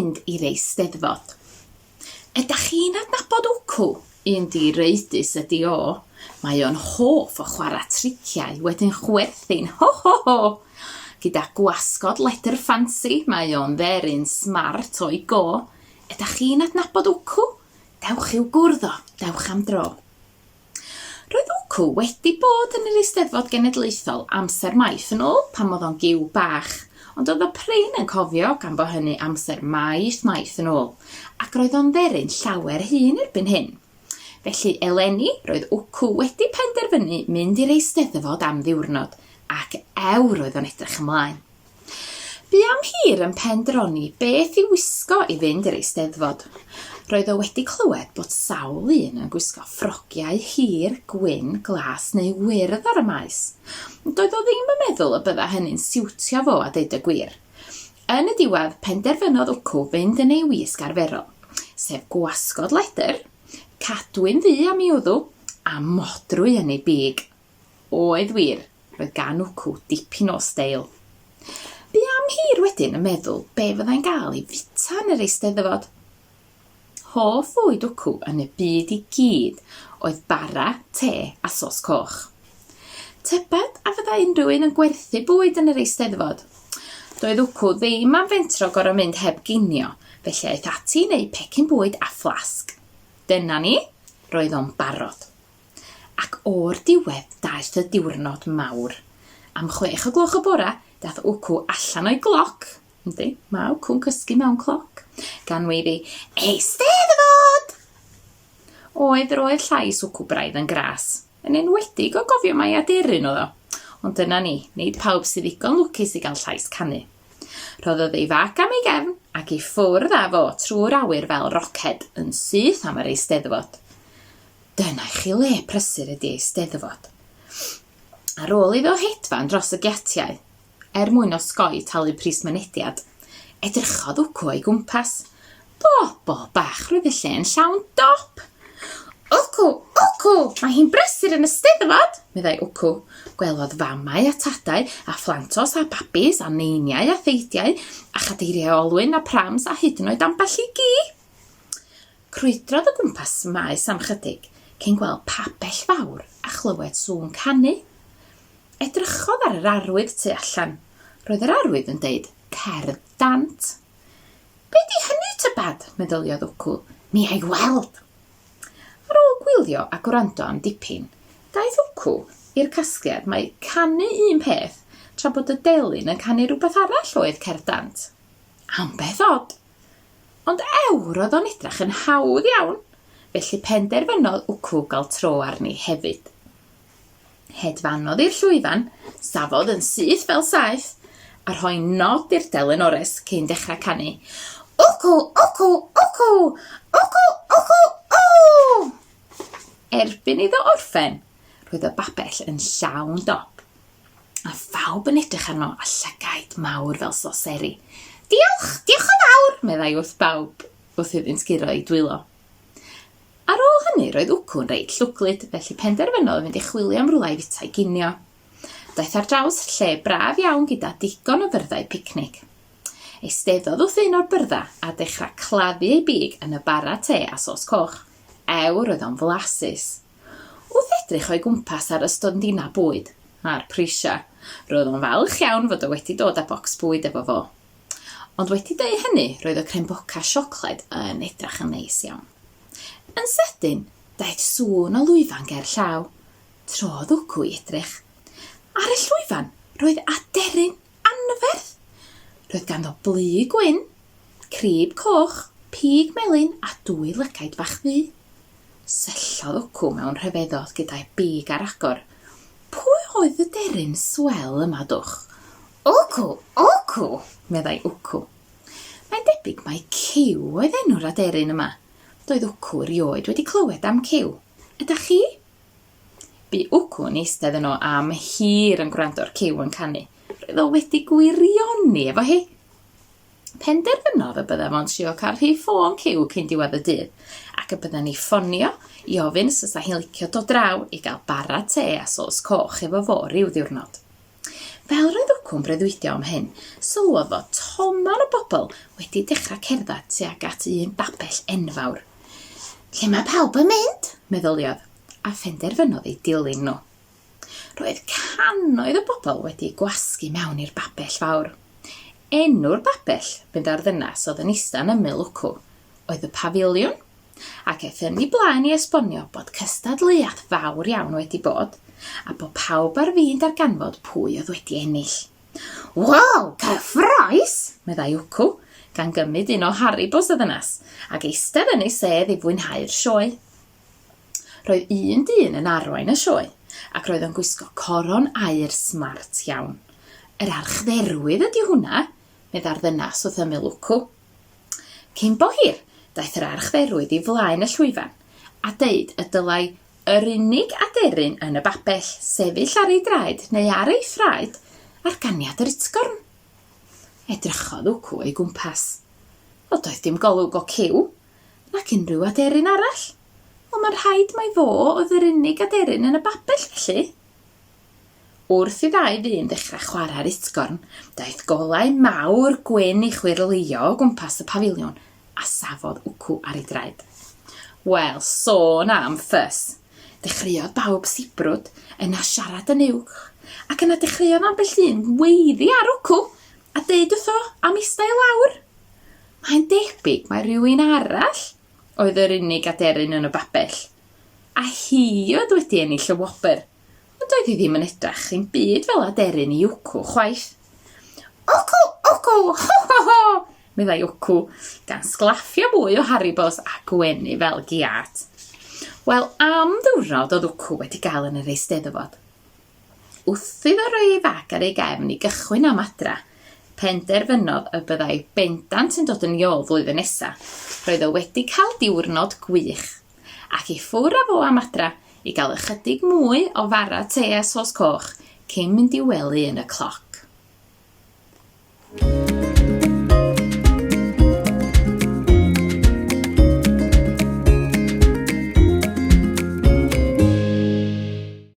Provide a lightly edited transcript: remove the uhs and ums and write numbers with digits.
mynd i'r Eisteddfod. Ydych chi'n adnabod Wcw? Un di reidus ydi o. Mae o'n hoff o chwarae triciau wedyn chwerthin ho ho ho. Gyda gwasgod ledr ffansi, mae o'n dderyn smart o'i go. Ydych chi'n adnabod Wcw? Dewch i'w gwrdd o, dewch am dro. Roedd Wcw wedi bod yn yr Eisteddfod Genedlaethol amser maith yn ôl pan oedd o'n giw bach, ond oedd o prin yn cofio gan bo hynny amser maith yn ôl, ac roedd o'n dderyn llawer hŷn erbyn hyn. Felly eleni roedd Wcw wedi penderfynu mynd i'r Eisteddfod am ddiwrnod, ac ewr oedd o'n edrych ymlaen. Bu am hir yn pendroni beth i wisgo i fynd i'r Eisteddfod. Roedd o wedi clywed bod sawl un yn gwisgo ffrogiau hir, gwyn, glas neu wyrdd ar y maes. Doedd o ddim yn meddwl y bydda hynny'n siwtio fo a deud y gwir. Yn y diwedd, penderfynodd Wcw fynd yn ei wisg arferol, sef gwasgod ledr, cadwyn ddu am iwddw a modrwy yn ei big. Oedd wir, roedd gan Wcw dipyn o steil. Bu am hir wedyn yn meddwl be fyddai'n gael ei fita yn yr Eisteddfod. Hoff fwyd Wcw yn y byd i gyd oedd bara, te a sos coch. Tybed a fydda unrhyw un yn gwerthu bwyd yn yr Eisteddfod. Doedd Wcw ddim am fentro gorau mynd heb ginio, felly aeth ati neu pecyn bwyd a fflasg. Dyna ni, roedd o'n barod. Ac o'r diwedd daeth y diwrnod mawr. Am 6 o gloch y bora, daeth Wcw allan o'i gloc. Yndi, mae Wcw'n cysgu mewn cloc. Gan weiddi, Eisteddfod! Oedd roedd llais Wcw braidd yn gras. Yn enwedig o gofio mai aderyn o ddo. Ond dyna ni, nid pawb sydd ddigon lwcus i gael llais canu. Rhoddodd ei fac am ei gefn ac i ffwrdd â fo trwy'r awyr fel roced yn syth am yr Eisteddfod. Dyna i chi le prysur ydi Eisteddfod. Ar ôl iddo hedfan dros y giatiau, mwyn osgoi talu pris mynediad, edrychodd Wcw o'i gwmpas. Bobl bach roedd y lle'n llawn dop. Wcw, mae hi'n brysur yn y Steddfod, meddai Wcw. Gwelodd famau a tadau a phlantos a babis a neiniau a theidiau a chadeiriau olwyn a prams a hyd yn oed ambell i gi. Crwydrodd y gwmpas maes am chydig, cyn gweld pabell fawr a chlywed sŵn canu. Edrychodd ar yr arwydd tu allan. Roedd yr arwydd yn deud, cerdd dant. Be di hynny tybad, meddyliodd Wcw, ni ei weld. Ar ôl gwylio a gwrando am dipyn, daeth Wcw i'r casgliad mae canu un peth, tra bod y delyn yn canu rhywbeth arall oedd cerdd dant. Ambell od. Ond ewr oedd o'n edrych yn hawdd iawn, felly penderfynodd Wcw gael tro arni hefyd. Hedfanodd i'r llwyfan, safodd yn syth fel saeth, a rhoi nod i'r delyn ores cyn dechrau canu. Wcw! Erbyn iddo orffen, roedd y babell yn llawn dop. A phawb yn edrych arno a llygaid mawr fel soseri. Diolch o fawr, meddai wrth bawb, wrth iddynt giro i dwylo. Ar ôl hynny roedd Wcw'n reit llwglyd, felly penderfynodd fynd i chwilio am rwla i fitau ginio. Daeth ar draws lle braf iawn gyda digon o fyrddau picnic. Eisteddodd wrth un o'r byrddau a dechrau claddu ei big yn y bara te a sos coch. Ewr oedd o'n flasus. Wrth edrych o'i gwmpas ar y stondina bwyd, a'r prisia, roedd o'n falch iawn fod o wedi dod â bocs bwyd efo fo. Ond wedi deu hynny, roedd o cremboca siocled yn edrych yn neis iawn. Yn sydyn, daeth sŵn o lwyfan ger llaw. Trodd Wcw i edrych. Ar y llwyfan, roedd aderyn anferth. Roedd ganddo blu gwyn, crib coch, pig melyn a 2 lygaid fach ddu. Syllodd Wcw mewn rhyfeddod gyda'i big ar agor. Pwy oedd y deryn swel yma dwch? Wcw, meddai Wcw. Mae'n debyg mai Cyw oedd enw'r aderyn yma. Doedd Wcw rioed wedi clywed am Cyw. Ydych chi? Bu Wcw yn eistedd yno am hir yn gwrando'r Cyw yn canu. Roedd o wedi gwirioni efo hi. Penderfynodd y bydda fo'n trio cael rhy ffôn Cyw cyn diwedd y dydd, ac y bydda ni ffonio i ofyn os oes hi'n licio dod draw i gael bara te a sos coch efo fo ryw ddiwrnod. Fel roedd Wcw'n breuddwydio am hyn, sylwodd fod toman o bobl wedi dechrau cerdded tuag at un babell enfawr. "Lle mae pawb yn mynd?" meddyliodd, a phenderfynodd ei dilyn nhw. Roedd cannoedd o bobl wedi gwasgu mewn i'r babell fawr. Enw'r babell fynd ar ddynas oedd yn eistedd yn ymyl Wcw oedd y Pafiliwn, ac eithon ni blaen i esbonio bod cystadleuaeth fawr iawn wedi bod, a bod pawb ar fin darganfod pwy oedd wedi ennill. "Wel, cyffroes!" meddai Wcw, gan gymryd un o Haribos y ddynas, ac eistedd yn ei sedd i fwynhau'r sioe. Roedd un dyn yn arwain y sioe, ac roedd yn gwisgo coron aur smart iawn. "Yr archdderwydd ydi hwnna," medda'r ddynas wrth ymyl Wcw. Cyn bo hir, daeth yr archdderwydd i flaen y llwyfan, a deud y dylai yr unig aderyn yn y babell sefyll ar ei draed neu ar ei ffraed ar ganiad yr utgorn. Edrychodd Wcw ei gwmpas. Wel, doedd dim golwg o ciw, nac unrhyw aderyn arall. Wel, mae'n rhaid mai fo oedd yr unig aderyn yn y babell felly. Wrth i ddau ddyn ddechrau chwarae'r utgorn, daeth golau mawr gwyn i chwirlio o gwmpas y Pafiliwn, a safodd Wcw ar ei draed. Wel, sôn am ffys. Dechreuodd bawb sibrwd yna siarad yn uwch, ac yna dechreuodd ambell un weiddi ar Wcw a deud wrtho am eistedd lawr. Mae'n debyg mae rhywun arall oedd yr unig aderyn yn y babell, a hi oedd wedi ennill y wobr, ond doedd hi ddim yn edrych yn byd fel aderyn i Wcw chwaith. "Wcw, Wcw, ho ho ho!" meddai Wcw, gan sglaffio mwy o Haribos a gwenu fel giat. Wel, am ddiwrnod oedd Wcw wedi gael yn yr Eisteddfod. Wrth iddo roi ei fag ar ei gefn i gychwyn am adra, penderfynodd y byddai bendant yn dod yn ôl flwyddyn nesaf. Roedd o wedi cael diwrnod gwych, ac i ffwrdd â fo am adra i gael ychydig mwy o fara te a sos coch cyn mynd i wely yn y cloc.